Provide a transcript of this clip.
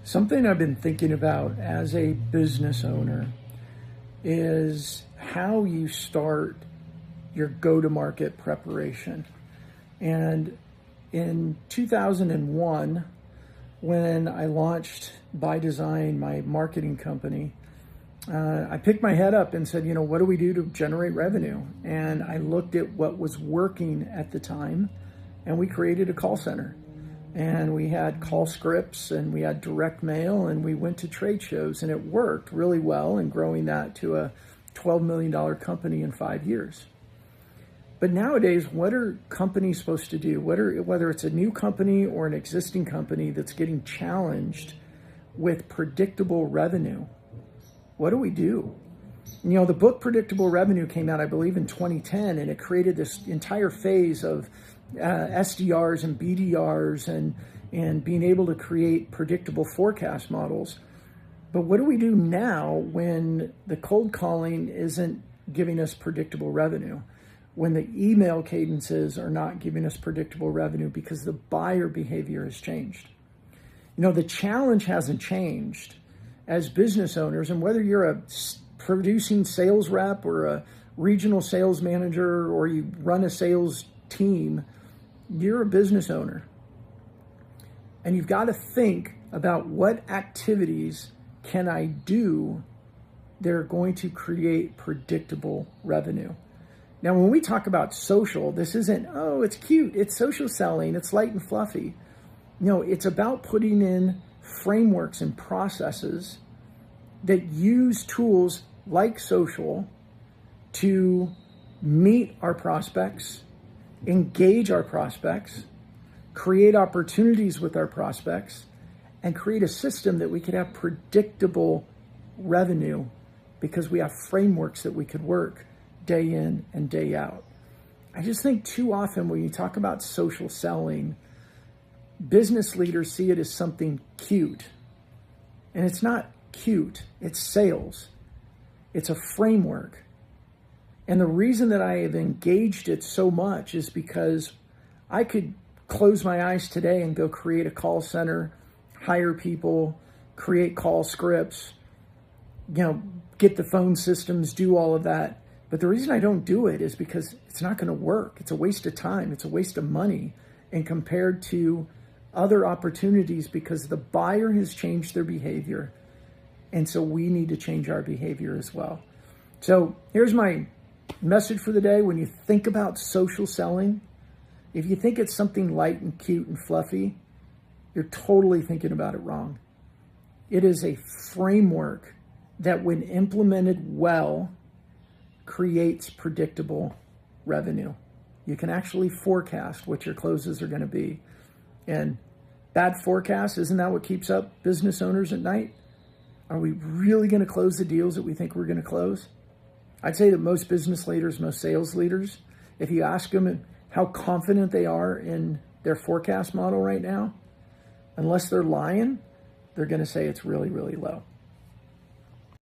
Something I've been thinking about as a business owner is how you start your go-to-market preparation. And in 2001, when I launched By Design, my marketing company, I picked my head up and said, what do we do to generate revenue? And I looked at what was working at the time, and we created a call center. And we had call scripts and we had direct mail and we went to trade shows, and it worked really well in growing that to a $12 million company in 5 years. But nowadays, what are companies supposed to do? Whether it's a new company or an existing company that's getting challenged with predictable revenue, what do we do? The book Predictable Revenue came out, I believe, in 2010, and it created this entire phase of SDRs and BDRs and being able to create predictable forecast models. But what do we do now when the cold calling isn't giving us predictable revenue? When the email cadences are not giving us predictable revenue because the buyer behavior has changed? The challenge hasn't changed as business owners, and whether you're a producing sales rep or a regional sales manager or you run a sales team, you're a business owner. And you've got to think about what activities can I do that are going to create predictable revenue. Now, when we talk about social, this isn't, it's cute, it's social selling, it's light and fluffy. No, it's about putting in frameworks and processes that use tools like social to meet our prospects, engage our prospects, create opportunities with our prospects, and create a system that we could have predictable revenue because we have frameworks that we could work day in and day out. I just think too often when you talk about social selling, business leaders see it as something cute. And it's not cute, it's sales. It's a framework. And the reason that I have engaged it so much is because I could close my eyes today and go create a call center, hire people, create call scripts, get the phone systems, do all of that. But the reason I don't do it is because it's not going to work. It's a waste of time. It's a waste of money. And compared to other opportunities, because the buyer has changed their behavior. And so we need to change our behavior as well. So here's my message for the day. When you think about social selling, if you think it's something light and cute and fluffy, you're totally thinking about it wrong. It is a framework that, when implemented well, creates predictable revenue. You can actually forecast what your closes are going to be. And bad forecasts, isn't that what keeps up business owners at night? Are we really going to close the deals that we think we're going to close? I'd say that most business leaders, most sales leaders, if you ask them how confident they are in their forecast model right now, unless they're lying, they're going to say it's really, really low.